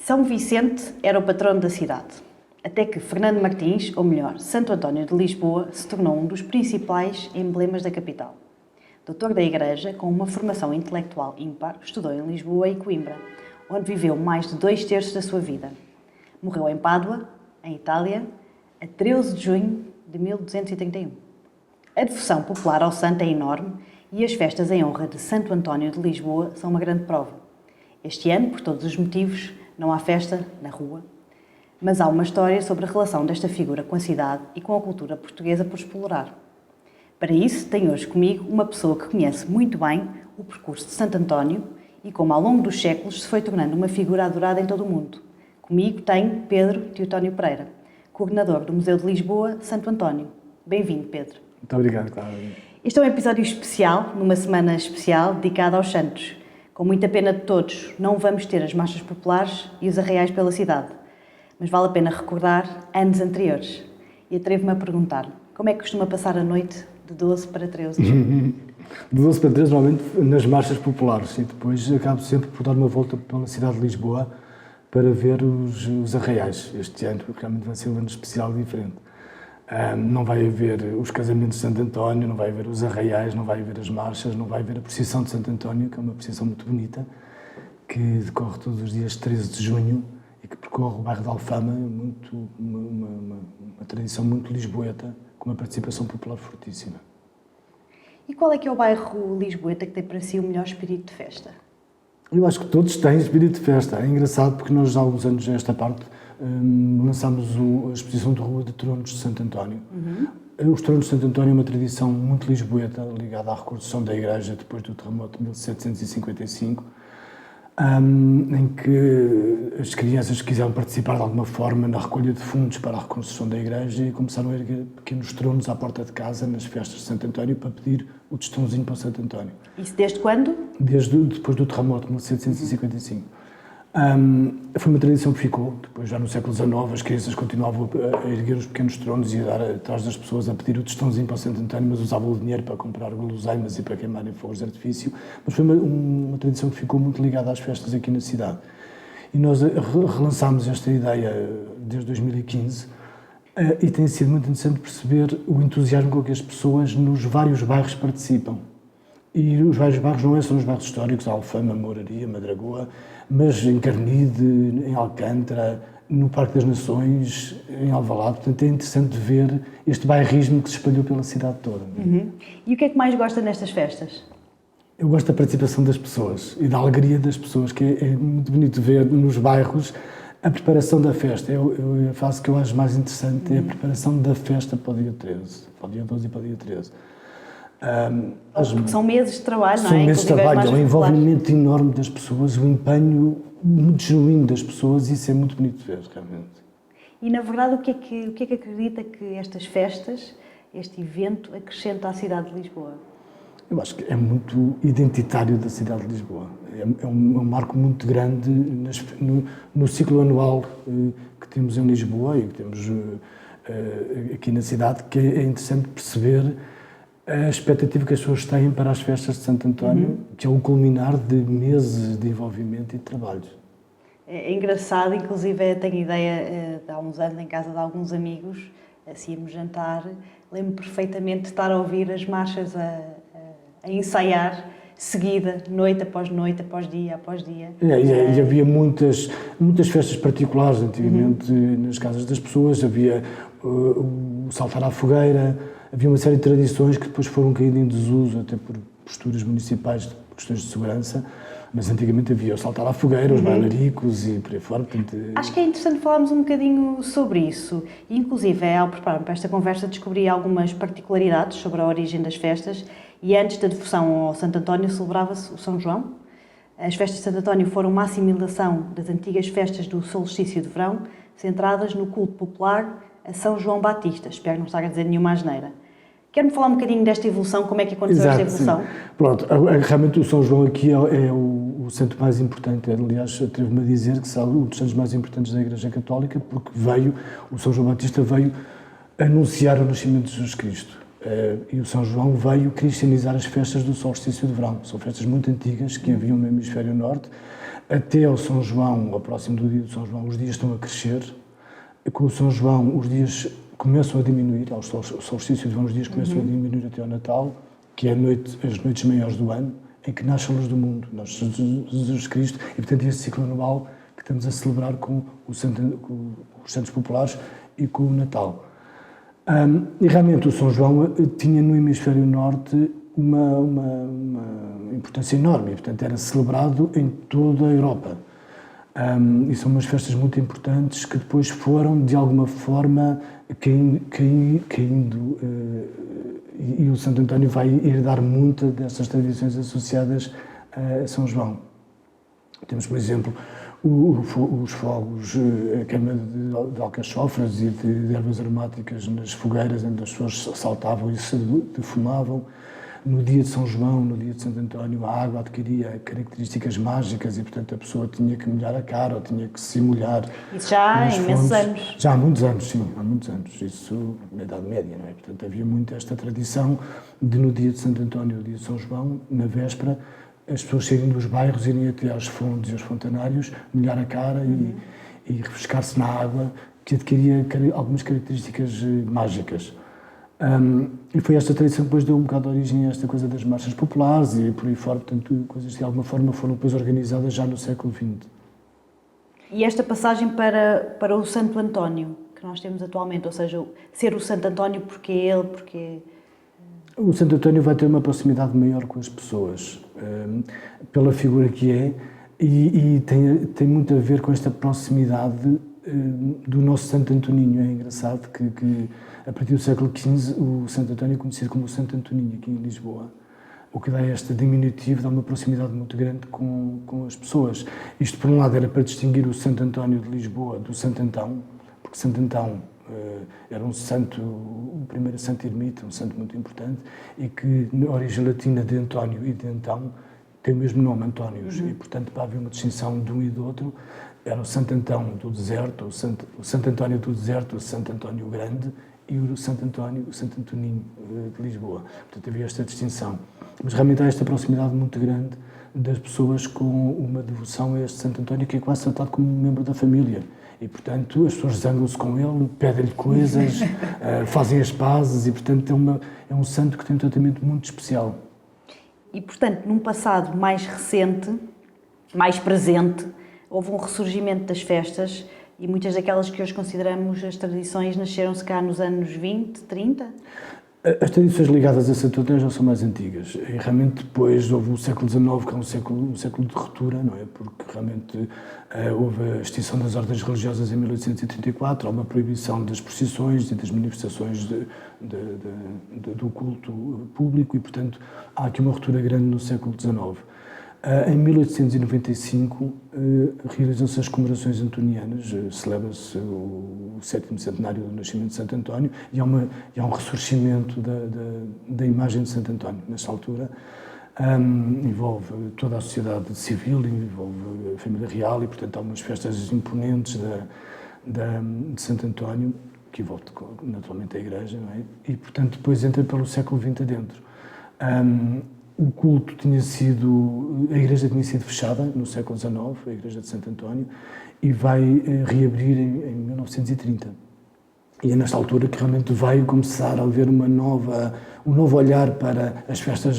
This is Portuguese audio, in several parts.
São Vicente era o patrono da cidade, até que Fernando Martins, ou melhor, Santo António de Lisboa, se tornou um dos principais emblemas da capital. Doutor da Igreja, com uma formação intelectual ímpar, estudou em Lisboa e Coimbra, onde viveu mais de 2/3 da sua vida. Morreu em Pádua, em Itália, a 13 de junho de 1231. A devoção popular ao santo é enorme e as festas em honra de Santo António de Lisboa são uma grande prova. Este ano, por todos os motivos, não há festa na rua, mas há uma história sobre a relação desta figura com a cidade e com a cultura portuguesa por explorar. Para isso, tenho hoje comigo uma pessoa que conhece muito bem o percurso de Santo António e como ao longo dos séculos se foi tornando uma figura adorada em todo o mundo. Comigo tenho Pedro Teotónio Pereira, coordenador do Museu de Lisboa, Santo António. Bem-vindo, Pedro. Muito obrigado, Cláudia. Este é um episódio especial, numa semana especial dedicada aos santos. Com muita pena de todos, não vamos ter as marchas populares e os arraiais pela cidade, mas vale a pena recordar anos anteriores. E atrevo-me a perguntar, como é que costuma passar a noite de 12 para 13 de junho? De 12 para 13, normalmente nas marchas populares, e depois acabo sempre por dar uma volta pela cidade de Lisboa para ver os arraiais. Este ano realmente vai ser um ano especial e diferente. Não vai haver os casamentos de Santo António, não vai haver os arraiais, não vai haver as marchas, não vai haver a procissão de Santo António, que é uma procissão muito bonita, que decorre todos os dias 13 de junho e que percorre o bairro de Alfama, uma tradição muito lisboeta, com uma participação popular fortíssima. E qual é que é o bairro lisboeta que tem para si o melhor espírito de festa? Eu acho que todos têm espírito de festa. É engraçado porque nós, há alguns anos, esta parte, lançámos a exposição de rua de tronos de Santo António. Os tronos de Santo António é uma tradição muito lisboeta, ligada à reconstrução da igreja depois do terremoto de 1755, em que as crianças quiseram participar de alguma forma na recolha de fundos para a reconstrução da igreja e começaram a erguer pequenos tronos à porta de casa nas festas de Santo António para pedir o testãozinho para Santo António. Isso desde quando? Desde depois do terremoto de 1755. Foi uma tradição que ficou. Depois, já no século XIX, as crianças continuavam a erguer os pequenos tronos e a dar atrás das pessoas a pedir o testãozinho para Santo António, mas usavam o dinheiro para comprar guloseimas e para queimarem fogos de artifício. Mas foi uma tradição que ficou muito ligada às festas aqui na cidade. E nós relançámos esta ideia desde 2015 e tem sido muito interessante perceber o entusiasmo com que as pessoas nos vários bairros participam. E os vários bairros não é só nos bairros históricos, Alfama, Mouraria, Madragoa, mas em Carnide, em Alcântara, no Parque das Nações, em Alvalade. Portanto, é interessante ver este bairrismo que se espalhou pela cidade toda. E o que é que mais gosta nestas festas? Eu gosto da participação das pessoas e da alegria das pessoas, que é muito bonito ver nos bairros a preparação da festa. A fase que eu acho mais interessante é a preparação da festa para o dia 13, para o dia 12 e para o dia 13. Porque são meses de trabalho, não é? São meses de trabalho, o envolvimento enorme das pessoas, o empenho muito genuíno das pessoas, e isso é muito bonito de ver, realmente. E, na verdade, o que é que acredita que estas festas, este evento, acrescenta à cidade de Lisboa? Eu acho que é muito identitário da cidade de Lisboa. É um marco muito grande no ciclo anual que temos em Lisboa e que temos aqui na cidade, que é interessante perceber a expectativa que as pessoas têm para as festas de Santo António, que é o culminar de meses de envolvimento e de trabalho. É engraçado, inclusive tenho ideia, há uns anos, em casa de alguns amigos, assim íamos jantar, lembro perfeitamente de estar a ouvir as marchas a ensaiar, seguida, noite após noite, dia após dia. E havia muitas festas particulares antigamente nas casas das pessoas, havia o saltar à fogueira, havia uma série de tradições que depois foram caindo em desuso, até por posturas municipais, por questões de segurança, mas antigamente havia o saltar à fogueira, os bailaricos e por aí fora. Portanto, acho que é interessante falarmos um bocadinho sobre isso. Inclusive, ao preparar-me para esta conversa, descobri algumas particularidades sobre a origem das festas e antes da devoção ao Santo António celebrava-se o São João. As festas de Santo António foram uma assimilação das antigas festas do solstício de verão, centradas no culto popular a São João Batista. Espero que não esteja a dizer nenhuma asneira. Quer-me falar um bocadinho desta evolução, como é que aconteceu esta evolução? Sim. Pronto, realmente o São João aqui é o santo mais importante. Aliás, atrevo-me a dizer que é um dos santos mais importantes da Igreja Católica, porque o São João Batista veio anunciar o nascimento de Jesus Cristo. E o São João veio cristianizar as festas do solstício de verão. São festas muito antigas que haviam no hemisfério norte até ao São João, ao próximo do dia do São João, os dias estão a crescer. Com o São João, os dias começam a diminuir, ao solstício de verão, os dias começam a diminuir até ao Natal, que é as noites maiores do ano, em que nasce a luz do mundo, nasce Jesus Cristo, e portanto este ciclo anual que estamos a celebrar com os Santos Populares e com o Natal. E realmente o São João tinha no hemisfério norte uma importância enorme, e portanto era celebrado em toda a Europa. E são umas festas muito importantes que depois foram, de alguma forma, caindo e o Santo António vai herdar muitas dessas tradições associadas a São João. Temos, por exemplo, os fogos, a queima de alcachofras e de ervas aromáticas nas fogueiras, onde as pessoas saltavam e se defumavam. No dia de São João, no dia de Santo António, a água adquiria características mágicas e, portanto, a pessoa tinha que molhar a cara ou tinha que se molhar. Isso já há imensos anos. Já há muitos anos, sim, há muitos anos. Isso na Idade Média, não é? Portanto, havia muito esta tradição de, no dia de Santo António, no dia de São João, na véspera, as pessoas saírem dos bairros, irem até às fontes e aos fontanários, molhar a cara e refrescar-se na água, que adquiria algumas características mágicas. E foi esta tradição que depois deu um bocado de origem a esta coisa das marchas populares e por aí fora, portanto, coisas que de alguma forma foram depois organizadas já no século XX. E esta passagem para o Santo António, que nós temos atualmente, ou seja, ser o Santo António porque ele, porque... O Santo António vai ter uma proximidade maior com as pessoas, pela figura que é, e tem muito a ver com esta proximidade do nosso Santo Antoninho. É engraçado que a partir do século XV, o Santo António é conhecido como o Santo Antoninho aqui em Lisboa, o que dá este diminutivo, dá uma proximidade muito grande com as pessoas. Isto, por um lado, era para distinguir o Santo António de Lisboa do Santo Antão, porque Santo Antão era um santo, o primeiro santo ermita, um santo muito importante, e que, na origem latina de António e de Antão, tem o mesmo nome, Antónios, e, portanto, para haver uma distinção de um e do outro, era o Santo Antão do deserto, o Santo António do deserto, o Santo António Grande, e o Santo António, o Santo Antoninho de Lisboa. Portanto, havia esta distinção. Mas realmente há esta proximidade muito grande das pessoas com uma devoção a este Santo António, que é quase tratado como um membro da família. E, portanto, as pessoas zangam-se com ele, pedem-lhe coisas, fazem as pazes, e, portanto, é um santo que tem um tratamento muito especial. E, portanto, num passado mais recente, mais presente, houve um ressurgimento das festas. E muitas daquelas que hoje consideramos as tradições nasceram-se cá nos anos 20, 30? As tradições ligadas a Santo António já são mais antigas. E realmente depois houve o século XIX, que é um século de ruptura, não é? Porque realmente houve a extinção das ordens religiosas em 1834, há uma proibição das procissões e das manifestações do culto público e, portanto, há aqui uma ruptura grande no século XIX. Em 1895 realizam-se as comemorações antonianas, celebra-se o 7º centenário do nascimento de Santo António e há um ressurgimento da imagem de Santo António. Nesta altura envolve toda a sociedade civil, envolve a família real e, portanto, há umas festas imponentes de Santo António, que envolve naturalmente a Igreja, não é? E, portanto, depois entra pelo século XX adentro. O culto a Igreja tinha sido fechada no século XIX, a Igreja de Santo António, e vai reabrir em 1930. E é nesta altura que realmente vai começar a haver um novo olhar para as festas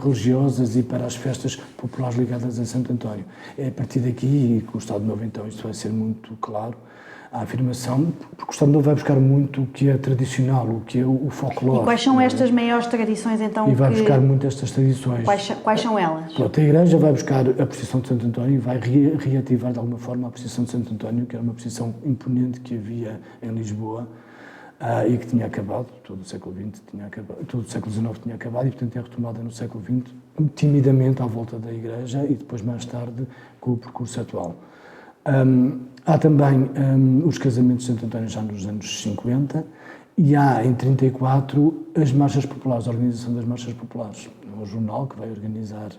religiosas e para as festas populares ligadas a Santo António. É a partir daqui, e com o Estado Novo então isto vai ser muito claro, a afirmação, porque o Estado Novo vai buscar muito o que é tradicional, o que é o folclore. E quais são estas maiores tradições, então? E vai buscar muito estas tradições. Quais são elas? Pronto, a Igreja vai buscar a procissão de Santo António e vai reativar de alguma forma a procissão de Santo António, que era uma procissão imponente que havia em Lisboa e que tinha acabado, todo o século XX tinha acabado, todo o século XIX tinha acabado e, portanto, é retomada no século XX, timidamente à volta da Igreja e depois, mais tarde, com o percurso atual. Há também os casamentos de Santo António já nos anos 50 e há, em 34, as marchas populares, a organização das marchas populares. É um jornal que vai organizar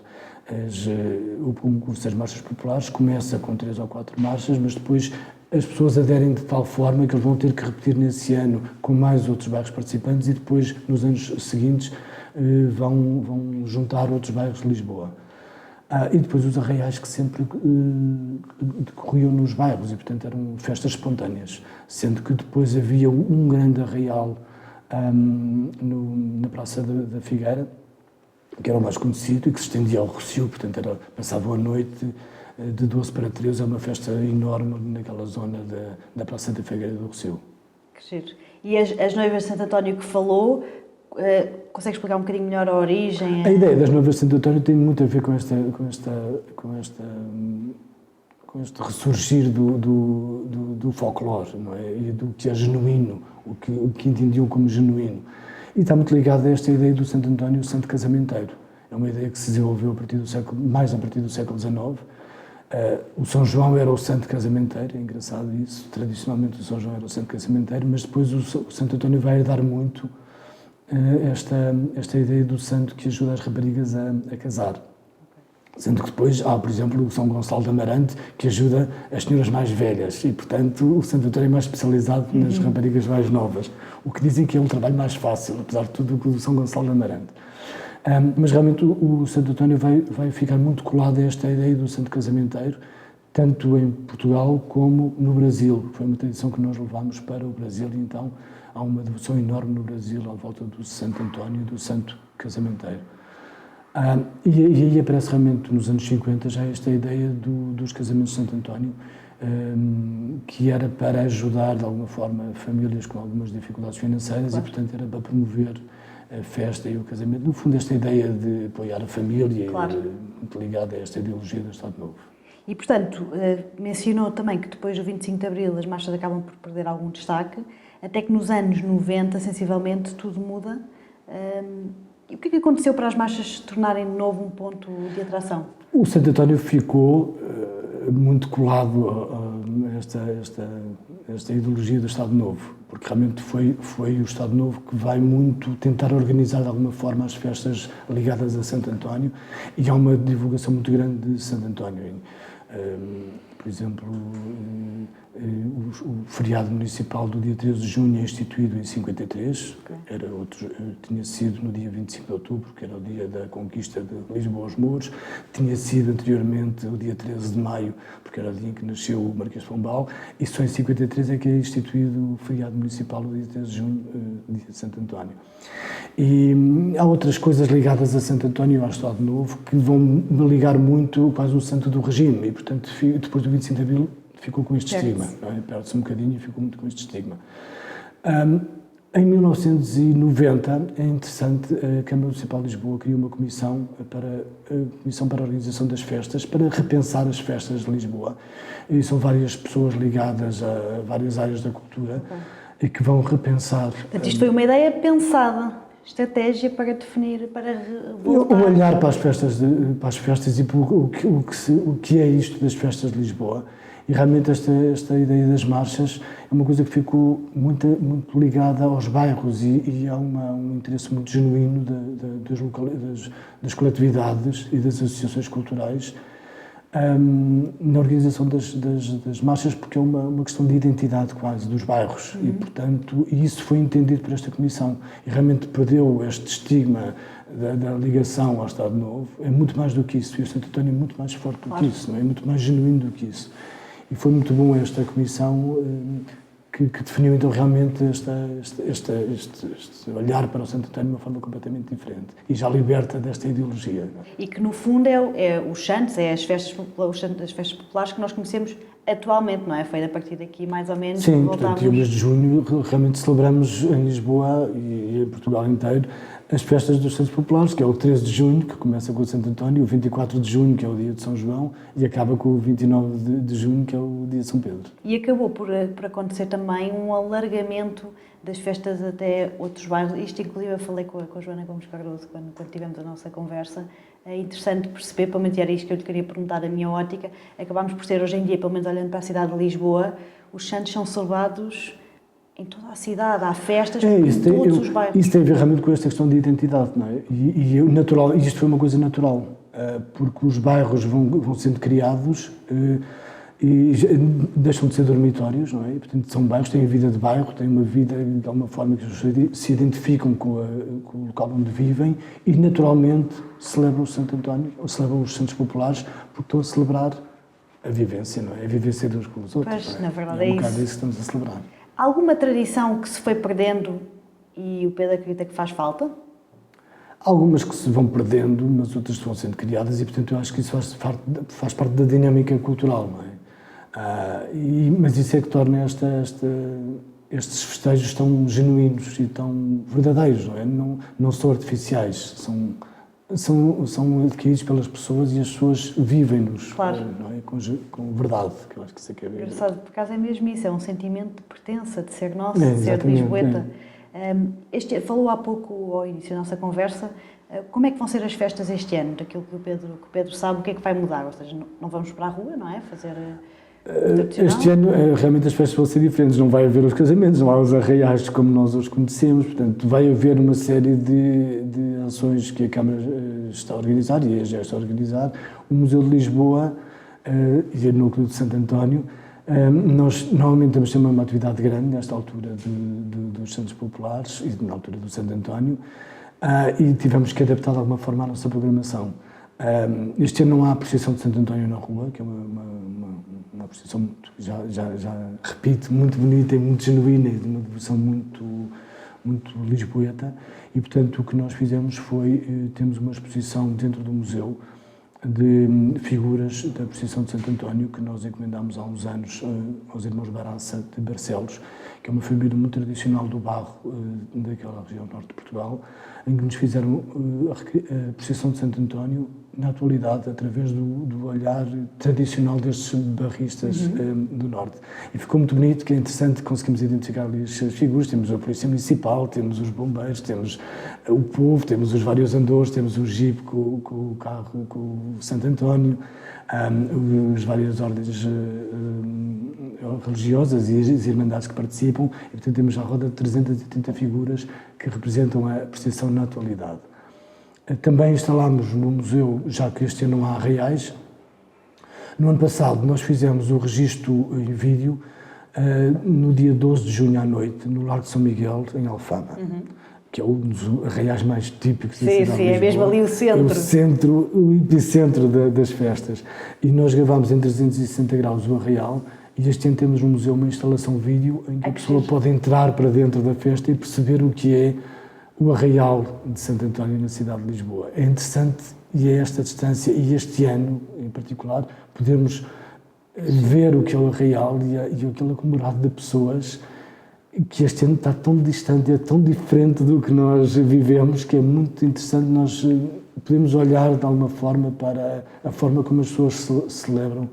o concurso das marchas populares, começa com 3 ou 4 marchas, mas depois as pessoas aderem de tal forma que eles vão ter que repetir nesse ano com mais outros bairros participantes e depois, nos anos seguintes, vão juntar outros bairros de Lisboa. E depois os arraiais que sempre decorriam nos bairros e, portanto, eram festas espontâneas, sendo que depois havia um grande arraial na Praça da Figueira, que era o mais conhecido e que se estendia ao Rossio, portanto, passava a noite de 12 para 13, é uma festa enorme naquela zona da Praça da Figueira do Rossio. Que giro. E as noivas de Santo António que falou, consegue explicar um bocadinho melhor a origem? A ideia das noivas de Santo António tem muito a ver com este ressurgir do folclore, não é? E do que é genuíno, o que entendiam como genuíno. E está muito ligado a esta ideia do Santo António, o santo casamenteiro. É uma ideia que se desenvolveu mais a partir do século XIX. O São João era o santo casamenteiro, é engraçado isso. Tradicionalmente o São João era o santo casamenteiro, mas depois o Santo António vai herdar muito esta ideia do santo que ajuda as raparigas a casar. Sendo que depois há, por exemplo, o São Gonçalo de Amarante, que ajuda as senhoras mais velhas e, portanto, o Santo António é mais especializado nas raparigas mais novas, o que dizem que é um trabalho mais fácil, apesar de tudo, que o São Gonçalo de Amarante. Mas realmente o Santo António vai ficar muito colado a esta ideia do santo casamenteiro, tanto em Portugal como no Brasil. Foi uma tradição que nós levámos para o Brasil e então há uma devoção enorme no Brasil à volta do Santo António e do santo casamenteiro. E aí aparece realmente nos anos 50 já esta ideia dos casamentos de Santo António, que era para ajudar de alguma forma famílias com algumas dificuldades financeiras. Claro. E portanto era para promover a festa e o casamento. No fundo, esta ideia de apoiar a família, claro, muito ligada a esta ideologia do Estado Novo. E portanto, mencionou também que depois do 25 de Abril as marchas acabam por perder algum destaque, até que nos anos 90, sensivelmente, tudo muda. E o que é que aconteceu para as marchas se tornarem de novo um ponto de atração? O Santo António ficou muito colado a esta ideologia do Estado Novo, porque realmente foi o Estado Novo que vai muito tentar organizar de alguma forma as festas ligadas a Santo António, e há uma divulgação muito grande de Santo António. Por exemplo, o feriado municipal do dia 13 de junho é instituído em 53, tinha sido no dia 25 de outubro, que era o dia da conquista de Lisboa aos Mouros, tinha sido anteriormente o dia 13 de maio, porque era o dia em que nasceu o Marquês de Pombal, e só em 53 é que é instituído o feriado municipal do dia 13 de junho, dia de Santo António. E há outras coisas ligadas a Santo António e ao Estado Novo que vão me ligar muito quase o santo do regime, e portanto depois do 25 de Abril ficou com este estigma, perde-se um bocadinho e ficou muito com este estigma. Em 1990, é interessante, a Câmara Municipal de Lisboa criou uma comissão para a organização das festas, para repensar as festas de Lisboa. E são várias pessoas ligadas a várias áreas da cultura e que vão repensar. Portanto, isto foi uma ideia pensada, estratégia para definir, para voltar... O olhar para as festas e para o que é isto das festas de Lisboa. E realmente esta ideia das marchas é uma coisa que ficou muito ligada aos bairros e há um interesse muito genuíno das coletividades e das associações culturais na organização das marchas, porque é uma questão de identidade quase dos bairros e, portanto, isso foi entendido por esta comissão e realmente perdeu este estigma da ligação ao Estado Novo. É muito mais do que isso, e o Santo António é muito mais forte do que isso, não é? É muito mais genuíno do que isso. E foi muito bom esta comissão que definiu então realmente este olhar para o Santo António de uma forma completamente diferente e já liberta desta ideologia. E que no fundo é os santos, as festas populares que nós conhecemos atualmente, não é? Foi a partir daqui mais ou menos. Sim, portanto, o mês de junho realmente celebramos em Lisboa e em Portugal inteiro as festas dos Santos Populares, que é o 13 de junho, que começa com o Santo António, o 24 de junho, que é o dia de São João, e acaba com o 29 de junho, que é o dia de São Pedro. E acabou por acontecer também um alargamento das festas até outros bairros. Isto, inclusive, eu falei com a Joana Gomes Cardoso quando tivemos a nossa conversa. É interessante perceber, pelo menos era isto que eu lhe queria perguntar da minha ótica, acabámos por ser hoje em dia, pelo menos olhando para a cidade de Lisboa, os santos são celebrados em toda a cidade, há festas em todos os bairros. Isso tem a ver realmente com esta questão de identidade, não é? E isto foi uma coisa natural, porque os bairros vão sendo criados e deixam de ser dormitórios, não é? Portanto, são bairros, têm a vida de bairro, têm uma vida de alguma forma que se identificam com o local onde vivem e naturalmente celebram o Santo António, ou celebram os Santos Populares, porque estão a celebrar a vivência, não é? A vivência de uns com os outros. Pois, não é? na verdade é um é bocado isso. isso que estamos a celebrar. Alguma tradição que se foi perdendo e o Pedro acredita que faz falta? Algumas que se vão perdendo, mas outras vão sendo criadas e, portanto, eu acho que isso faz parte da dinâmica cultural, não é? Mas isso é que torna estes festejos tão genuínos e tão verdadeiros, não é? Não são artificiais, são adquiridos pelas pessoas e as pessoas vivem-nos, claro. Não é? Com verdade, que eu acho que isso é que é bem. Engraçado, por acaso é mesmo isso, é um sentimento de pertença, de ser nosso, de ser de Lisboeta. Falou há pouco, ao início da nossa conversa, como é que vão ser as festas este ano? Daquilo que o Pedro sabe, o que é que vai mudar? Ou seja, não vamos para a rua, não é? Fazer este ano, realmente, as festas vão ser diferentes. Não vai haver os casamentos, não há os arraiais como nós os conhecemos. Portanto, vai haver uma série de ações que a Câmara está a organizar e já está a organizar. O Museu de Lisboa e o Núcleo de Santo António. Nós normalmente temos sempre uma atividade grande nesta altura dos Santos Populares e na altura do Santo António e tivemos que adaptar de alguma forma a nossa programação. Este ano não há a procissão de Santo António na rua, que é uma procissão, já repito, muito bonita e muito genuína e de uma devoção muito lisboeta e, portanto, o que nós fizemos foi, temos uma exposição dentro do museu de figuras da procissão de Santo António que nós encomendámos há uns anos aos irmãos Baraça de Barcelos, que é uma família muito tradicional do barro daquela região norte de Portugal, em que nos fizeram a procissão de Santo António na atualidade, através do olhar tradicional destes barristas do Norte. E ficou muito bonito, que é interessante, conseguimos identificar ali as figuras, temos a Polícia Municipal, temos os bombeiros, temos o povo, temos os vários andores, temos o Jeep com o carro, com o Santo António, as várias ordens religiosas e as irmandades que participam, e portanto temos à roda de 330 figuras que representam a procissão na atualidade. Também instalámos no museu, já que este ano não há arraiais. No ano passado nós fizemos o registro em vídeo no dia 12 de junho à noite, no Largo de São Miguel, em Alfama, que é um dos arraiais mais típicos da cidade de Lisboa. É mesmo ali o centro. O epicentro das festas. E nós gravámos em 360 graus o arraial e este ano temos no museu uma instalação vídeo em que a pessoa pode entrar para dentro da festa e perceber o que é o arraial de Santo António na cidade de Lisboa. É interessante e a esta distância, e este ano em particular, podermos ver o que é o arraial e aquele acumulado de pessoas que este ano está tão distante, é tão diferente do que nós vivemos, que é muito interessante nós podemos olhar de alguma forma para a forma como as pessoas celebram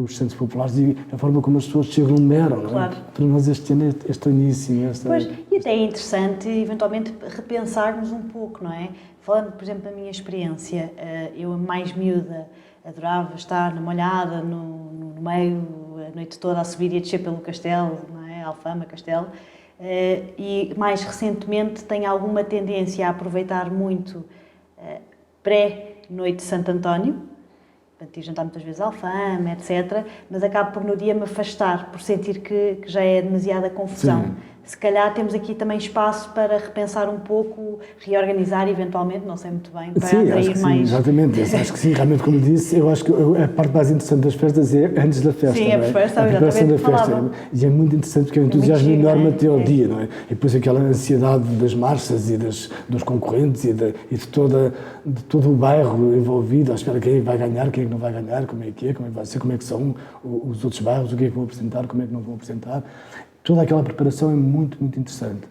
os Santos Populares e a forma como as pessoas se aglomeram. Claro. Para nós este ano é este início. Pois, e até é interessante, eventualmente, repensarmos um pouco, não é? Falando, por exemplo, da minha experiência, eu, mais miúda, adorava estar na molhada, no meio, a noite toda a subir e a descer pelo castelo, não é? Alfama, Castelo, e mais recentemente tenho alguma tendência a aproveitar muito pré-noite de Santo António, portanto, ir jantar muitas vezes à Alfama, etc., mas acabo por no dia me afastar, por sentir que já é demasiada confusão. Sim. Se calhar temos aqui também espaço para repensar um pouco, reorganizar eventualmente, não sei muito bem, para atrair mais... Sim, exatamente. Acho que sim, realmente, como disse, eu acho que a parte mais interessante das festas é antes da festa. Sim, não é? A preparação da festa. E é muito interessante porque é um entusiasmo enorme até ao dia, não é? E depois aquela ansiedade das marchas e dos concorrentes e de todo o bairro envolvido, à espera quem vai ganhar, quem é que não vai ganhar, como é que vai ser, como é que são os outros bairros, o que é que vão apresentar, como é que não vão apresentar. Toda aquela preparação é muito, muito interessante.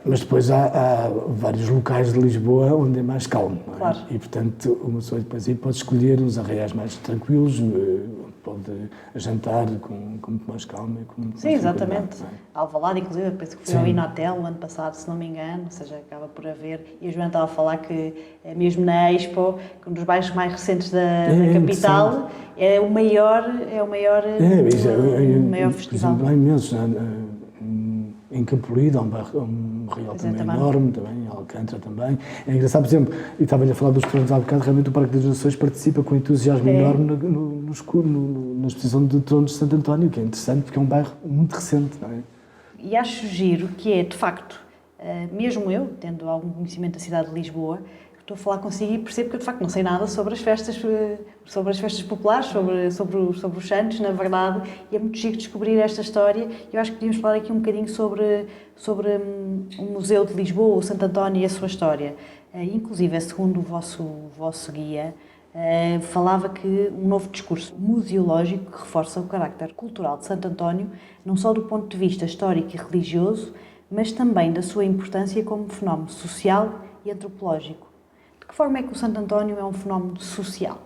Mas depois há vários locais de Lisboa onde é mais calmo. Não é? Claro. E, portanto, uma pessoa depois aí pode escolher os arraiais mais tranquilos, pode jantar com muito mais calma. Sim, exatamente. Alvalade, inclusive, penso que fui ao Inatel o ano passado, se não me engano, ou seja, acaba por haver. E a Joana estava a falar que, mesmo na Expo, que um dos bairros mais recentes da capital, é o maior festival. Por exemplo, há imensos. Em Campolide há um real também também. enorme, também, em Alcântara também. É engraçado, por exemplo, e estava-lhe a falar dos tronos há bocado, realmente o Parque das Nações participa com entusiasmo enorme na exposição de tronos de Santo António, que é interessante, porque é um bairro muito recente, não é? E acho giro que é, de facto, mesmo eu, tendo algum conhecimento da cidade de Lisboa, estou a falar consigo e percebo que eu, de facto, não sei nada sobre as festas populares, sobre os santos, na verdade, e é muito giro descobrir esta história. Eu acho que podíamos falar aqui um bocadinho sobre o Museu de Lisboa, o Santo António e a sua história. Inclusive, segundo o vosso guia, falava que um novo discurso museológico que reforça o carácter cultural de Santo António, não só do ponto de vista histórico e religioso, mas também da sua importância como fenómeno social e antropológico. De que forma é que o Santo António é um fenómeno social?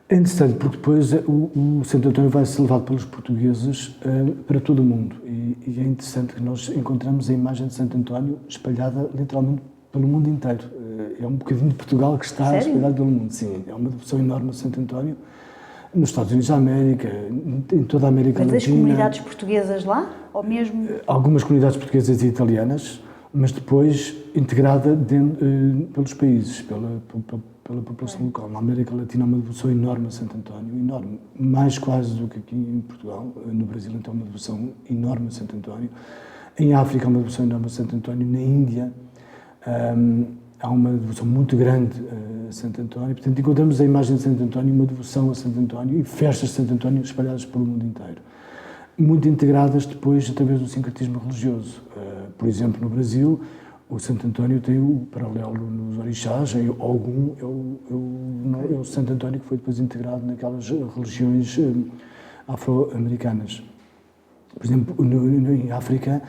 É interessante, porque depois o Santo António vai ser levado pelos portugueses para todo o mundo. E é interessante que nós encontramos a imagem de Santo António espalhada literalmente pelo mundo inteiro. É um bocadinho de Portugal que está espalhado pelo mundo. Sim, é uma devoção enorme ao Santo António, nos Estados Unidos da América, em toda a América Latina. Mas das comunidades portuguesas lá? Ou mesmo... Algumas comunidades portuguesas e italianas, mas depois integrada pelos países, pela população local. Na América Latina há uma devoção enorme a Santo António, enorme, mais quase do que aqui em Portugal. No Brasil, então, uma devoção enorme a Santo António. Em África há uma devoção enorme a Santo António. Na Índia há uma devoção muito grande a Santo António. Portanto, encontramos a imagem de Santo António, uma devoção a Santo António e festas de Santo António espalhadas pelo mundo inteiro. Muito integradas depois através do sincretismo religioso. Por exemplo, no Brasil, o Santo António tem o paralelo nos orixás, em Ogum é o Santo António que foi depois integrado naquelas religiões afro-americanas. Por exemplo, em África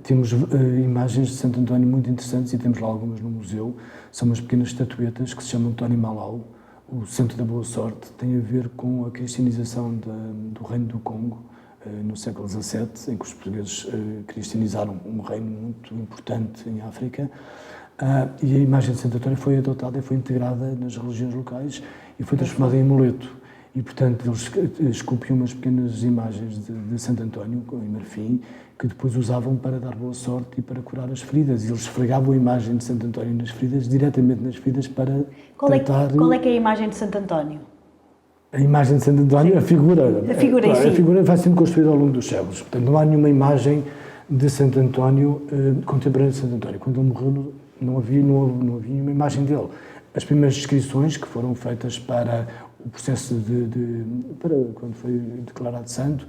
temos imagens de Santo António muito interessantes e temos lá algumas no museu. São umas pequenas estatuetas que se chamam Tony Malau, o Santo da Boa Sorte. Tem a ver com a cristianização do Reino do Congo, no século XVII, em que os portugueses cristianizaram um reino muito importante em África, e a imagem de Santo António foi adotada e foi integrada nas religiões locais e foi transformada em amuleto. E, portanto, eles esculpiam umas pequenas imagens de Santo António, em marfim, que depois usavam para dar boa sorte e para curar as feridas. E eles esfregavam a imagem de Santo António nas feridas, diretamente nas feridas, para tentar... Qual é que é a imagem de Santo António? A imagem de Santo António, sim. A figura em si. A figura vai sendo construída ao longo dos séculos. Portanto, não há nenhuma imagem de Santo António contemporânea de Santo António. Quando ele morreu, não havia nenhuma imagem dele. As primeiras descrições que foram feitas para o processo para quando foi declarado santo,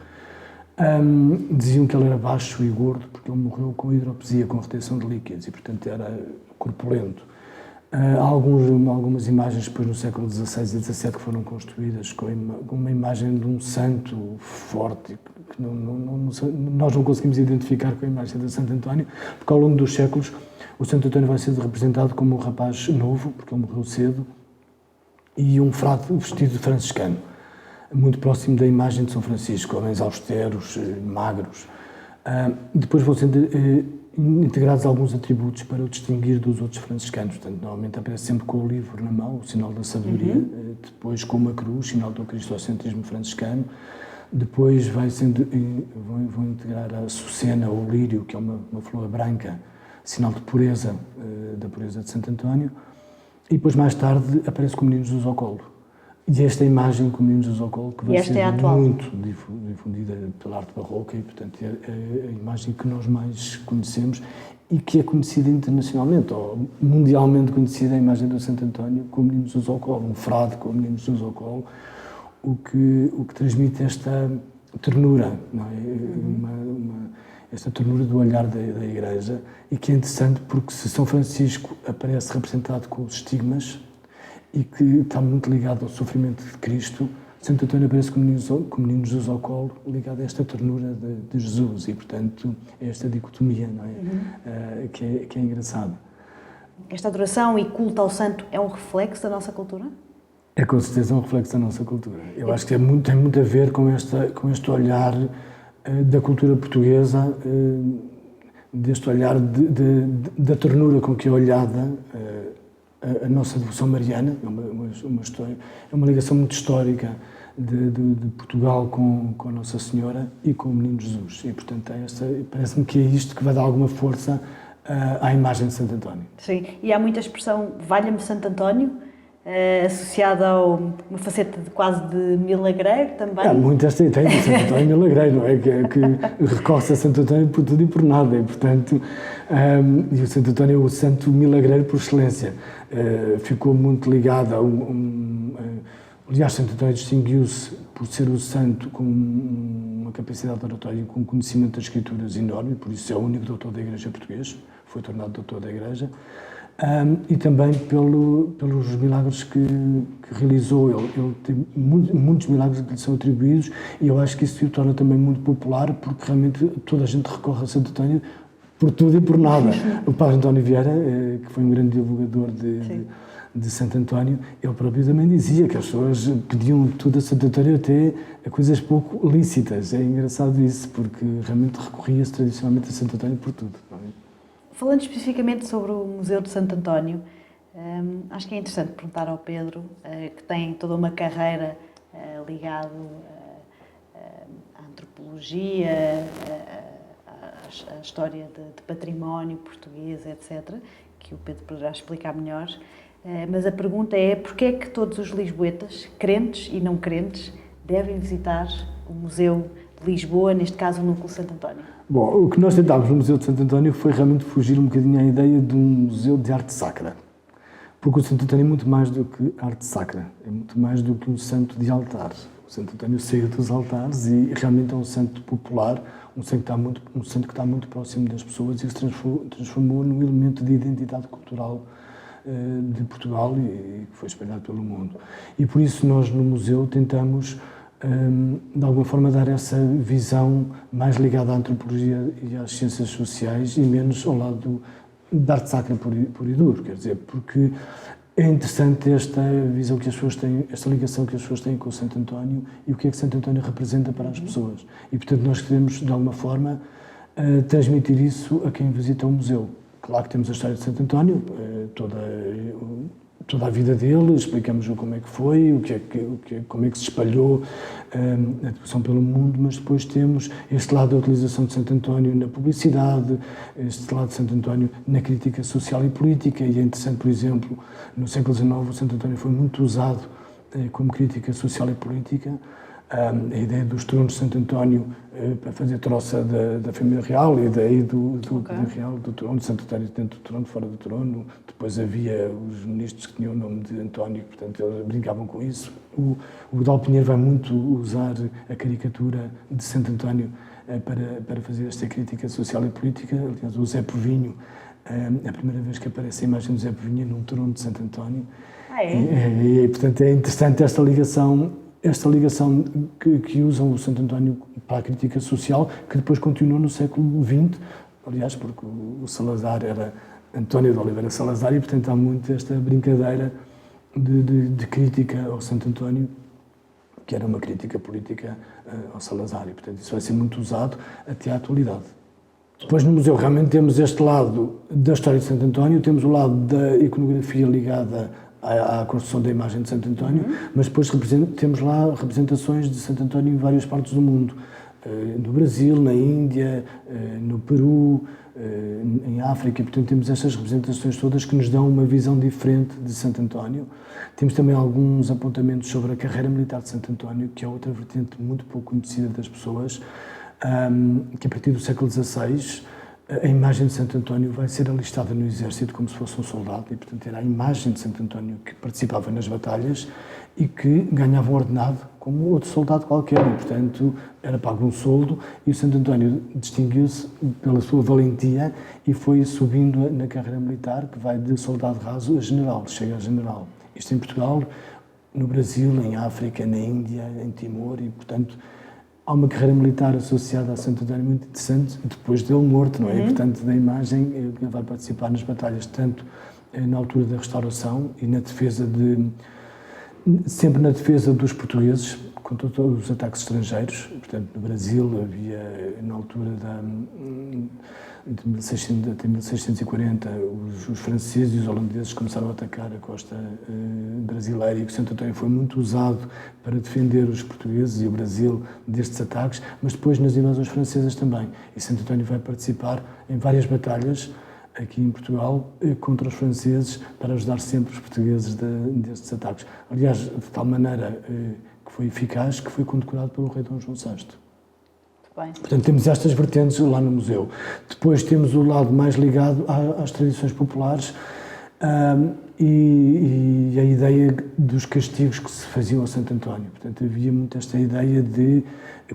diziam que ele era baixo e gordo porque ele morreu com hidropisia, com retenção de líquidos, e portanto era corpulento. Há algumas imagens depois no século XVI e XVII que foram construídas com uma imagem de um santo forte, que nós não conseguimos identificar com a imagem de Santo António, porque ao longo dos séculos o Santo António vai sendo representado como um rapaz novo, porque ele morreu cedo, e um frade vestido de franciscano, muito próximo da imagem de São Francisco, homens austeros, magros. Depois vão sendo integrados alguns atributos para o distinguir dos outros franciscanos. Portanto, normalmente aparece sempre com o livro na mão, o sinal da sabedoria, depois com uma cruz, sinal do cristocentrismo franciscano. Depois vão integrar a açucena ou o lírio, que é uma flor branca, sinal de pureza, da pureza de Santo António. E depois, mais tarde, aparece com o Menino Jesus ao colo. E esta imagem com o Menino Jesus ao colo, que vai ser muito difundida pela arte barroca, e, portanto, é a imagem que nós mais conhecemos e que é conhecida internacionalmente, ou mundialmente conhecida, a imagem do Santo António com o Menino Jesus ao colo, um frade com o Menino Jesus ao colo, o que transmite esta ternura, não é? Esta ternura do olhar da Igreja, e que é interessante porque se São Francisco aparece representado com os estigmas e que está muito ligado ao sofrimento de Cristo, Santo António aparece com o Menino Jesus ao colo, ligado a esta ternura de Jesus, e portanto é esta dicotomia, não é? Que é engraçado. Esta adoração e culto ao santo é um reflexo da nossa cultura? É com certeza um reflexo da nossa cultura. Eu acho que tem muito a ver com este olhar da cultura portuguesa, deste olhar da ternura com que é olhada a nossa devoção mariana. É uma ligação muito histórica de Portugal com a Nossa Senhora e com o Menino Jesus. E, portanto, parece-me que é isto que vai dar alguma força à imagem de Santo António. Sim, e há muita expressão valha-me Santo António, associada a uma faceta quase de milagreiro também. Há muitas tem Santo António milagreiro, não é? Que recorre a Santo António por tudo e por nada, e portanto, e o Santo António é o santo milagreiro por excelência. Ficou muito ligado aliás, Santo António distinguiu-se por ser o santo com uma capacidade oratória e com um conhecimento das Escrituras enorme, por isso é o único doutor da Igreja português, foi tornado doutor da Igreja. E também pelos milagres que realizou. Ele tem muitos milagres que lhe são atribuídos, e eu acho que isso o torna também muito popular, porque realmente toda a gente recorre a Santo António por tudo e por nada. O padre António Vieira, que foi um grande divulgador de Santo António, ele próprio também dizia que as pessoas pediam tudo a Santo António, até a coisas pouco lícitas. É engraçado isso, porque realmente recorria-se tradicionalmente a Santo António por tudo. Não é? Falando especificamente sobre o Museu de Santo António, acho que é interessante perguntar ao Pedro, que tem toda uma carreira ligada à antropologia, à história de património português, etc., que o Pedro poderá explicar melhor. Mas a pergunta é: porquê é que todos os lisboetas, crentes e não crentes, devem visitar o Museu de Lisboa, neste caso o Núcleo Santo António? Bom, o que nós tentámos no Museu de Santo António foi realmente fugir um bocadinho à ideia de um museu de arte sacra. Porque o Santo António é muito mais do que arte sacra, é muito mais do que um santo de altar. O Santo António saiu dos altares e realmente é um santo popular, um santo que está muito próximo das pessoas e que se transformou num elemento de identidade cultural de Portugal e que foi espalhado pelo mundo. E por isso nós no museu tentamos de alguma forma dar essa visão mais ligada à antropologia e às ciências sociais e menos ao lado da arte sacra pura e duro, quer dizer, porque é interessante esta visão que as pessoas têm, esta ligação que as pessoas têm com o Santo António e o que é que Santo António representa para as pessoas. E, portanto, nós queremos, de alguma forma, transmitir isso a quem visita o museu. Claro que temos a história de Santo António, toda a vida dele, explicamos como é que foi, como é que se espalhou a devoção pelo mundo, mas depois temos este lado da utilização de Santo António na publicidade, este lado de Santo António na crítica social e política, e é interessante, por exemplo, no século XIX o Santo António foi muito usado como crítica social e política. A ideia dos tronos de Santo António para fazer troça da família real e daí do real, do trono de Santo António dentro do trono, fora do trono. Depois havia os ministros que tinham o nome de António, portanto eles brincavam com isso. O Godal Pinheiro vai muito usar a caricatura de Santo António para fazer esta crítica social e política. Aliás, o Zé Povinho, a primeira vez que aparece a imagem do Zé Povinho num trono de Santo António. E portanto é interessante esta ligação que usam o Santo António para a crítica social, que depois continuou no século XX, aliás, porque o Salazar era António de Oliveira Salazar, e portanto há muito esta brincadeira de crítica ao Santo António, que era uma crítica política ao Salazar, e portanto isso vai ser muito usado até à atualidade. Depois no museu realmente temos este lado da história de Santo António, temos o lado da iconografia ligada à construção da imagem de Santo António, mas depois temos lá representações de Santo António em várias partes do mundo. No Brasil, na Índia, no Peru, em África, e portanto temos estas representações todas que nos dão uma visão diferente de Santo António. Temos também alguns apontamentos sobre a carreira militar de Santo António, que é outra vertente muito pouco conhecida das pessoas, que a partir do século XVI a imagem de Santo António vai ser alistada no exército como se fosse um soldado, e portanto era a imagem de Santo António que participava nas batalhas e que ganhava um ordenado como outro soldado qualquer, e portanto era pago um soldo, e o Santo António distinguiu-se pela sua valentia e foi subindo na carreira militar, que vai de soldado raso a general, chega a general. Isto em Portugal, no Brasil, em África, na Índia, em Timor, e portanto há uma carreira militar associada a Santo António muito interessante, depois dele morto, não é? E, portanto, da imagem, ele vai participar nas batalhas, tanto na altura da restauração e na defesa sempre na defesa dos portugueses contra todos os ataques estrangeiros. Portanto, no Brasil havia, na altura de 1640, os franceses e os holandeses começaram a atacar a costa brasileira e que Santo António foi muito usado para defender os portugueses e o Brasil destes ataques, mas depois nas invasões francesas também. E Santo António vai participar em várias batalhas aqui em Portugal contra os franceses para ajudar sempre os portugueses destes ataques. Aliás, de tal maneira que foi eficaz que foi condecorado pelo rei Dom João VI. Bem. Portanto, temos estas vertentes lá no museu. Depois temos o lado mais ligado às tradições populares e a ideia dos castigos que se faziam ao Santo António. Portanto, havia muito esta ideia de,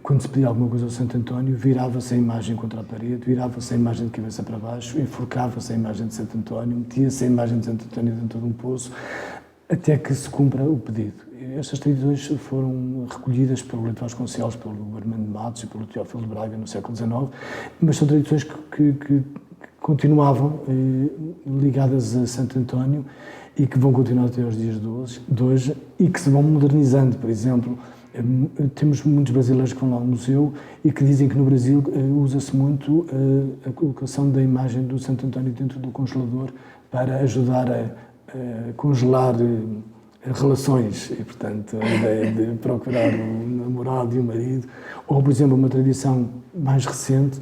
quando se pedia alguma coisa ao Santo António, virava-se a imagem contra a parede, virava-se a imagem de cabeça para baixo, enforcava-se a imagem de Santo António, metia-se a imagem de Santo António dentro de um poço, até que se cumpra o pedido. Estas tradições foram recolhidas pelo Leite Vasconcelos, pelo Armando Matos e pelo Teófilo de Braga no século XIX, mas são tradições que continuavam ligadas a Santo António e que vão continuar até aos dias de hoje e que se vão modernizando. Por exemplo, temos muitos brasileiros que vão lá ao museu e que dizem que no Brasil usa-se muito a colocação da imagem do Santo António dentro do congelador para ajudar a congelar relações e, portanto, a ideia de procurar um namorado e um marido. Ou, por exemplo, uma tradição mais recente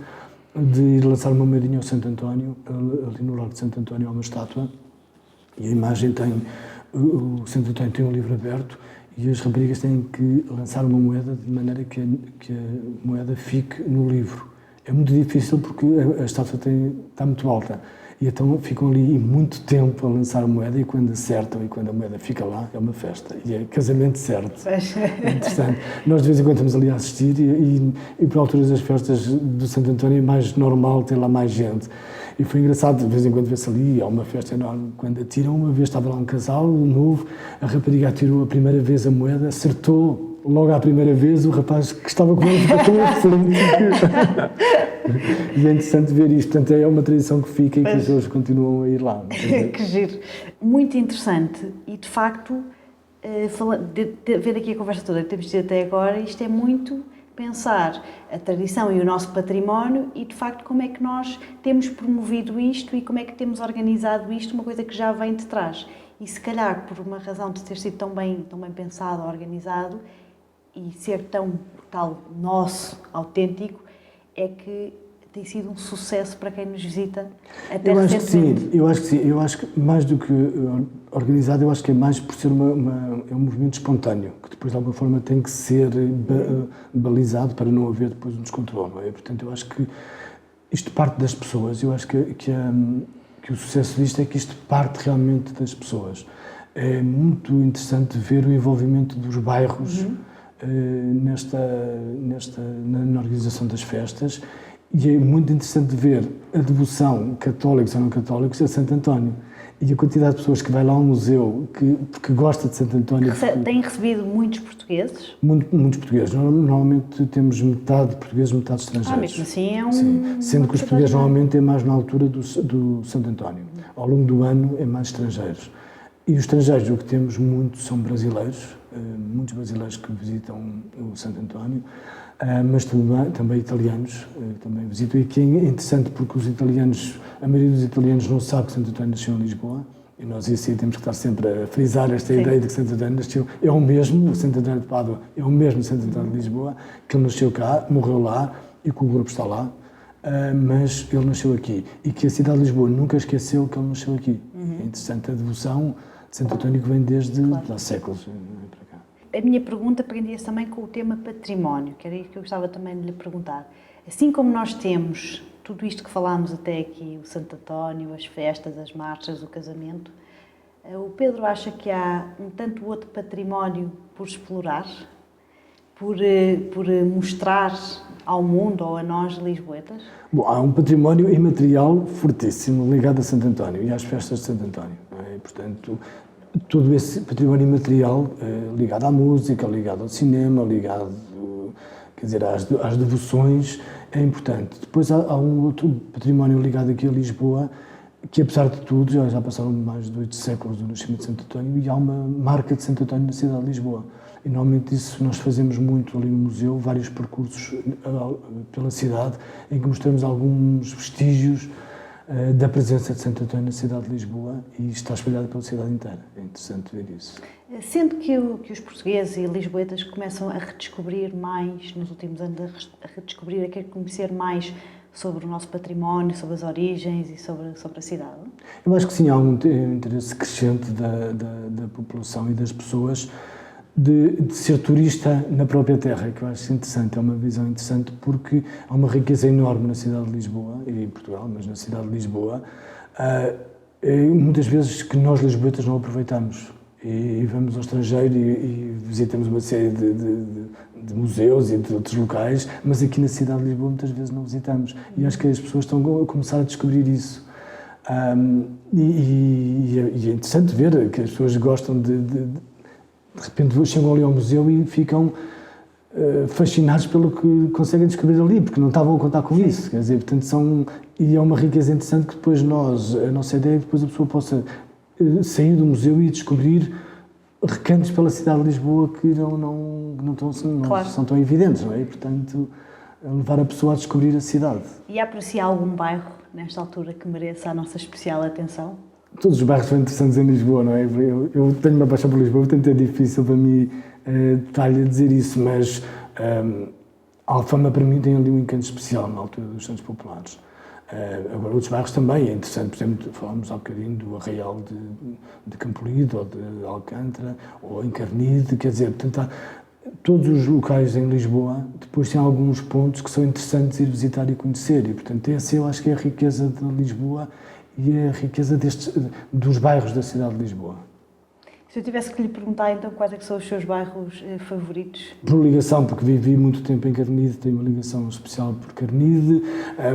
de ir lançar uma moedinha ao Santo António, ali no Largo de Santo António há uma estátua e a imagem tem, o Santo António tem um livro aberto e as raparigas têm que lançar uma moeda de maneira que a moeda fique no livro. É muito difícil porque a estátua está muito alta. E então ficam ali muito tempo a lançar a moeda e quando acertam e quando a moeda fica lá, é uma festa. E é casamento certo. É interessante. Nós de vez em quando estamos ali a assistir e por alturas das festas do Santo António é mais normal ter lá mais gente. E foi engraçado, de vez em quando vê-se ali, há uma festa enorme. Quando atiram, uma vez estava lá um casal novo, a rapariga atirou a primeira vez a moeda, acertou logo à primeira vez, o rapaz que estava com ele ficou tão aflito. E é interessante ver isto. Portanto, é uma tradição que fica e que as pessoas continuam a ir lá. Que giro. Muito interessante e, de facto, ver aqui a conversa toda que temos tido até agora, isto é muito pensar a tradição e o nosso património e, de facto, como é que nós temos promovido isto e como é que temos organizado isto, uma coisa que já vem de trás. E, se calhar, por uma razão de ter sido tão bem pensado, organizado e ser tão tal nosso, autêntico, é que tem sido um sucesso para quem nos visita até recentemente. Eu acho que sim. Eu acho que mais do que organizado, eu acho que é mais por ser é um movimento espontâneo, que depois de alguma forma tem que ser balizado para não haver depois um descontrole, não é? Portanto, eu acho que isto parte das pessoas. Eu acho que o sucesso disto é que isto parte realmente das pessoas. É muito interessante ver o envolvimento dos bairros na organização das festas e é muito interessante ver a devoção, católicos ou não católicos, a Santo António. E a quantidade de pessoas que vai lá ao museu que gosta de Santo António. Têm recebido muitos portugueses? Muitos portugueses. Normalmente temos metade portugueses, metade estrangeiros. Mesmo assim é Sim. Sendo que os portugueses normalmente é mais na altura do Santo António. Ao longo do ano é mais estrangeiros. E os estrangeiros, o que temos muitos são brasileiros, muitos brasileiros que visitam o Santo António, mas também italianos também visitam. E que é interessante porque os italianos, a maioria dos italianos não sabe que Santo António nasceu em Lisboa. E nós isso aí temos que estar sempre a frisar esta ideia de que Santo António nasceu. É o mesmo, o Santo António de Pádua é o mesmo Santo António de Lisboa, que ele nasceu cá, morreu lá e que o grupo está lá. Mas ele nasceu aqui e que a cidade de Lisboa nunca esqueceu que ele nasceu aqui. É interessante a devoção de Santo António que vem desde há séculos para cá. A minha pergunta prendia-se também com o tema património, que era isso que eu gostava também de lhe perguntar. Assim como nós temos tudo isto que falámos até aqui, o Santo António, as festas, as marchas, o casamento, o Pedro acha que há um tanto outro património por explorar, por mostrar ao mundo ou a nós lisboetas? Bom, há um património imaterial fortíssimo ligado a Santo António e às festas de Santo António. Portanto, todo esse património imaterial ligado à música, ligado ao cinema, ligado, quer dizer, às devoções, é importante. Depois há um outro património ligado aqui a Lisboa, que apesar de tudo, já passaram mais de 8 séculos do nascimento de Santo António e há uma marca de Santo António na cidade de Lisboa. E normalmente isso nós fazemos muito ali no museu, vários percursos pela cidade, em que mostramos alguns vestígios da presença de Santo António na cidade de Lisboa e está espalhada pela cidade inteira. É interessante ver isso. Sendo que os portugueses e lisboetas começam a redescobrir mais, nos últimos anos, a redescobrir, a querer conhecer mais sobre o nosso património, sobre as origens e sobre a cidade? Eu acho que sim, há um interesse crescente da população e das pessoas de ser turista na própria terra, que eu acho interessante, é uma visão interessante porque há uma riqueza enorme na cidade de Lisboa, e em Portugal, mas na cidade de Lisboa, muitas vezes que nós lisboetas não aproveitamos. E vamos ao estrangeiro e visitamos uma série de museus e de outros locais, mas aqui na cidade de Lisboa muitas vezes não visitamos. E acho que as pessoas estão a começar a descobrir isso. E é interessante ver que as pessoas gostam de repente chegam ali ao museu e ficam fascinados pelo que conseguem descobrir ali, porque não estavam a contar com isso. Quer dizer, portanto, e é uma riqueza interessante que depois a nossa ideia é que depois a pessoa possa sair do museu e descobrir recantos pela cidade de Lisboa que não são tão evidentes, não é? E, portanto, levar a pessoa a descobrir a cidade. E há para si algum bairro, nesta altura, que mereça a nossa especial atenção? Todos os bairros são interessantes em Lisboa, não é? Eu tenho uma paixão por Lisboa, portanto é difícil para mim estar-lhe a dizer isso, mas a Alfama para mim tem ali um encanto especial na altura dos Santos Populares. Agora, outros bairros também é interessante, por exemplo, falámos há bocadinho do Arraial de Campolide, ou de Alcântara, ou em Carnide, quer dizer, portanto, todos os locais em Lisboa, depois têm alguns pontos que são interessantes ir visitar e conhecer, e portanto essa eu acho que é a riqueza de Lisboa e a riqueza dos bairros da cidade de Lisboa. Se eu tivesse que lhe perguntar, então, quais é que são os seus bairros favoritos? Por ligação, porque vivi muito tempo em Carnide, tenho uma ligação especial por Carnide,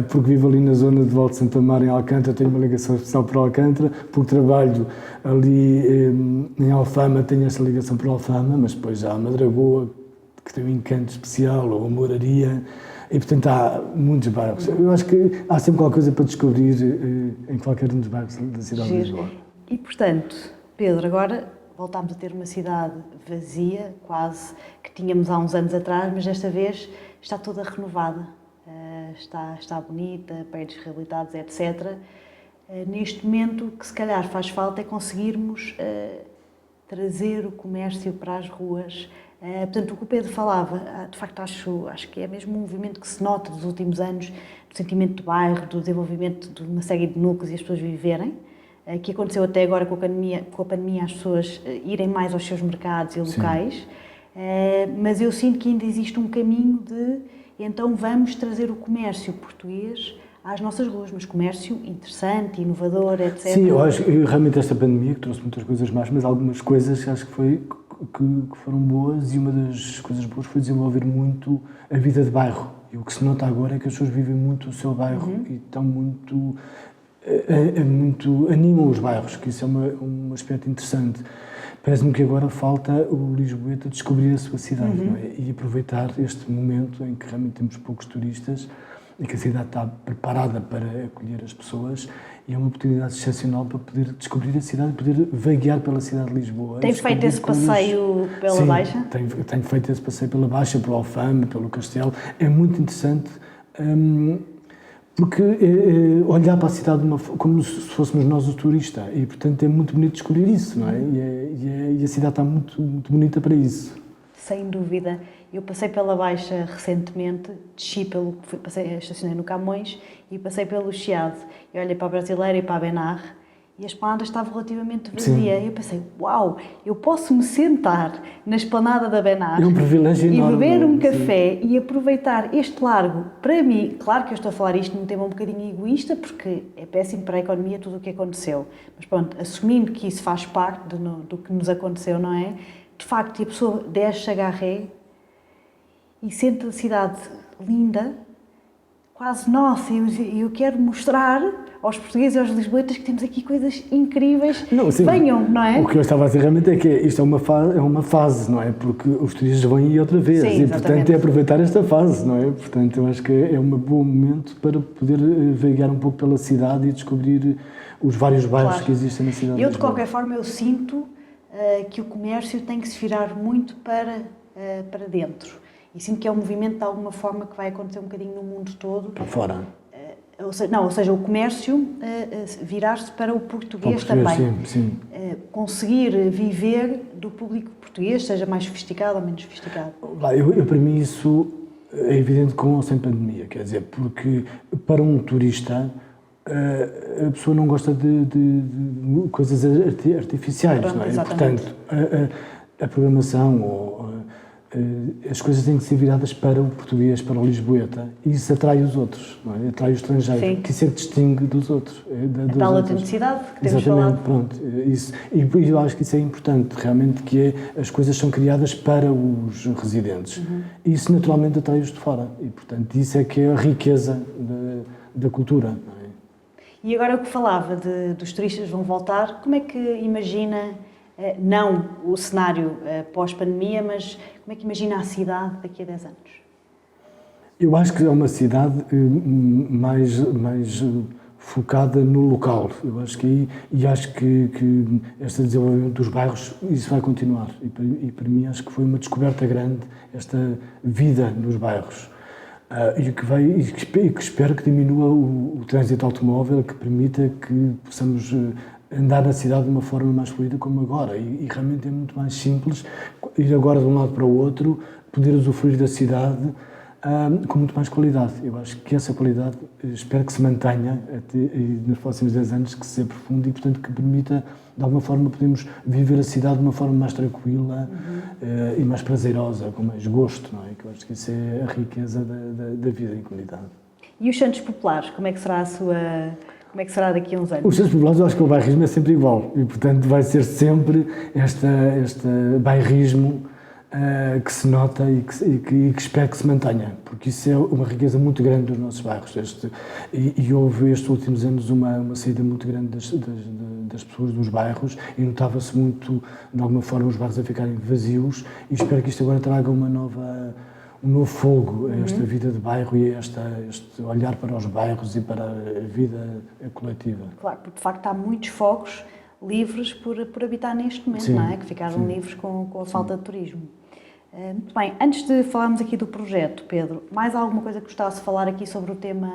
porque vivo ali na zona de Val de Santa Mar, em Alcântara, tenho uma ligação especial por Alcântara, porque trabalho ali em Alfama, tenho essa ligação por Alfama, mas depois há a Madragoa, que tem um encanto especial, ou a Moraria, e portanto há muitos bairros. Eu acho que há sempre qualquer coisa para descobrir em qualquer um dos bairros da cidade de Lisboa. E portanto, Pedro, agora voltámos a ter uma cidade vazia, quase, que tínhamos há uns anos atrás, mas desta vez está toda renovada, está bonita, prédios reabilitados, etc. Neste momento, o que se calhar faz falta é conseguirmos trazer o comércio para as ruas. Portanto, o que o Pedro falava, de facto acho que é mesmo um movimento que se nota dos últimos anos, do sentimento do bairro, do desenvolvimento de uma série de núcleos e as pessoas viverem, que aconteceu até agora com a pandemia as pessoas irem mais aos seus mercados e locais, mas eu sinto que ainda existe um caminho então vamos trazer o comércio português às nossas ruas, mas comércio interessante, inovador, etc. Sim, eu acho que realmente esta pandemia que trouxe muitas coisas más, mas algumas coisas acho que foram boas, e uma das coisas boas foi desenvolver muito a vida de bairro. E o que se nota agora é que as pessoas vivem muito o seu bairro e estão muito animam os bairros, que isso é um aspecto interessante. Parece-me que agora falta o lisboeta descobrir a sua cidade, não é? E aproveitar este momento em que realmente temos poucos turistas e que a cidade está preparada para acolher as pessoas, e é uma oportunidade excepcional para poder descobrir a cidade e poder vaguear pela cidade de Lisboa. Tens feito esse passeio pela Baixa? Sim, tenho feito esse passeio pela Baixa, pelo Alfama, pelo Castelo. É muito interessante, porque olhar para a cidade como se fôssemos nós o turista, e portanto é muito bonito descobrir isso, não é? E a cidade está muito, muito bonita para isso. Sem dúvida. Eu passei pela Baixa recentemente, estacionei no Camões e passei pelo Chiado. Eu olhei para a Brasileira e para a Benar e a esplanada estava relativamente vazia. E eu pensei, uau, eu posso me sentar na esplanada da Benar é um privilégio e enorme, beber um café e aproveitar este largo. Para mim, claro que eu estou a falar isto num tema um bocadinho egoísta, porque é péssimo para a economia tudo o que aconteceu. Mas pronto, assumindo que isso faz parte do que nos aconteceu, não é? De facto, a pessoa desce a Garré e sente a cidade linda, quase nossa, e eu quero mostrar aos portugueses e aos lisboetas que temos aqui coisas incríveis. Venham, não é? O que eu estava a dizer realmente é que isto é uma fase, não é? Porque os turistas vão ir outra vez. Sim, e portanto é aproveitar esta fase, não é? Portanto eu acho que é um bom momento para poder vaguear um pouco pela cidade e descobrir os vários bairros que existem na cidade. Eu, de qualquer forma, eu sinto que o comércio tem que se virar muito para dentro. E sinto que é um movimento, de alguma forma, que vai acontecer um bocadinho no mundo todo. Para fora. ou seja, o comércio virar-se para o português também. Sim, sim. Conseguir viver do público português, seja mais sofisticado ou menos sofisticado. Para mim isso é evidente com ou sem pandemia, quer dizer, porque para um turista a pessoa não gosta de coisas artificiais, não é? Exatamente. Portanto, a programação ou as coisas têm que ser viradas para o português, para o lisboeta, e isso atrai os outros, não é? Atrai o estrangeiro, Sim. Que isso é que distingue dos outros. A tal autenticidade que temos Exatamente, falado. pronto. Isso, e eu acho que isso é importante, realmente, que as coisas são criadas para os residentes. E isso naturalmente atrai-os de fora, e portanto isso é que é a riqueza da cultura. Não é? E agora o que falava dos turistas vão voltar, como é que imagina, não o cenário pós-pandemia, mas como é que imagina a cidade daqui a 10 anos? Eu acho que é uma cidade mais focada no local. Eu acho que aí, e acho que este desenvolvimento dos bairros, isso vai continuar. E para mim acho que foi uma descoberta grande esta vida nos bairros. E que espero que diminua o trânsito automóvel, que permita que possamos andar na cidade de uma forma mais fluida como agora. E realmente é muito mais simples ir agora de um lado para o outro, poder usufruir da cidade com muito mais qualidade. Eu acho que essa qualidade, espero que se mantenha e nos próximos 10 anos, que se aprofunde e, portanto, que permita, de alguma forma, podermos viver a cidade de uma forma mais tranquila e mais prazerosa, com mais gosto, não é? Que eu acho que isso é a riqueza da vida em comunidade. E os Santos Populares, como é que será como é que será daqui a uns anos? Os Santos Populares, eu acho que o bairrismo é sempre igual e, portanto, vai ser sempre este bairrismo que se nota e que espero que se mantenha, porque isso é uma riqueza muito grande dos nossos bairros. E houve estes últimos anos uma saída muito grande das pessoas dos bairros e notava-se muito, de alguma forma, os bairros a ficarem vazios, e espero que isto agora traga um novo fogo a esta vida de bairro e a este olhar para os bairros e para a vida coletiva. Claro, porque de facto há muitos fogos livres por habitar neste momento, Sim, não é? Que ficaram livres com a falta de turismo. Muito bem, antes de falarmos aqui do projeto, Pedro, mais alguma coisa que gostasse de falar aqui sobre o tema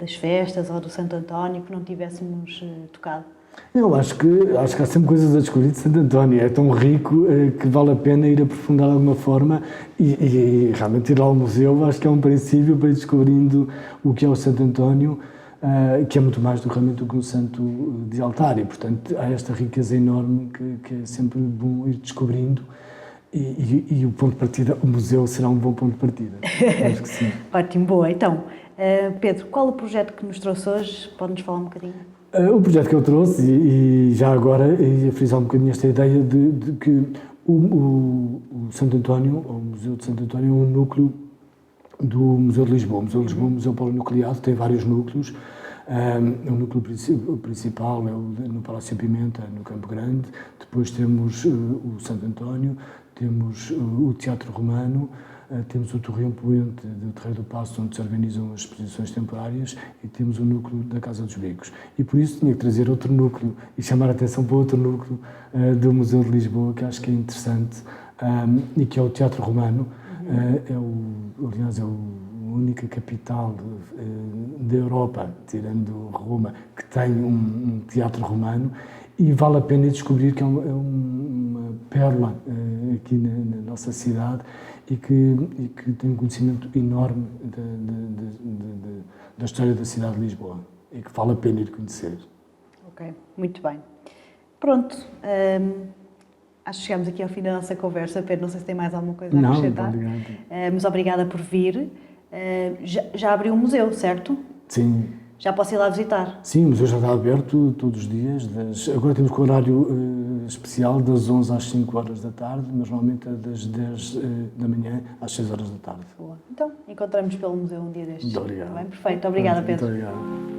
das festas ou do Santo António que não tivéssemos tocado? Eu acho que há sempre coisas a descobrir de Santo António. É tão rico que vale a pena ir aprofundar de alguma forma e realmente ir ao museu. Acho que é um princípio para ir descobrindo o que é o Santo António, que é muito mais do que realmente o que um santo de altar. E, portanto, há esta riqueza enorme que é sempre bom ir descobrindo. E o ponto de partida, o museu será um bom ponto de partida. Acho que sim. Ótimo, boa. Então, Pedro, qual o projeto que nos trouxe hoje? Pode-nos falar um bocadinho? O projeto que eu trouxe, e já agora ia frisar um bocadinho esta ideia de que o Santo António, ou o Museu de Santo António, é um núcleo do Museu de Lisboa. O Museu de Lisboa é um museu polinucleado, tem vários núcleos. O núcleo principal é no Palácio Pimenta, no Campo Grande. Depois temos o Santo António, temos o Teatro Romano, temos o Torreão Poente do Terreiro do Paço, onde se organizam as exposições temporárias, e temos o núcleo da Casa dos Bicos. E por isso tinha que trazer outro núcleo e chamar a atenção para outro núcleo do Museu de Lisboa, que acho que é interessante, e que é o Teatro Romano. Aliás, é a única capital da Europa, tirando Roma, que tem um teatro romano, e vale a pena descobrir que é uma pérola aqui na nossa cidade e que tem um conhecimento enorme da história da cidade de Lisboa e que vale a pena ir conhecer. Ok, muito bem. Pronto, acho que chegamos aqui ao fim da nossa conversa. Pedro, não sei se tem mais alguma coisa a acrescentar. Não, obrigado. Mas obrigada por vir. Já abriu o museu, certo? Sim. Já posso ir lá visitar? Sim, o museu já está aberto todos os dias. Agora temos com o horário especial das 11 às 5 horas da tarde, mas normalmente é das 10 da manhã às 6 horas da tarde. Boa. Então, encontramos pelo museu um dia destes. Muito obrigado. Está bem? Perfeito. Obrigada, Pedro. Muito obrigado.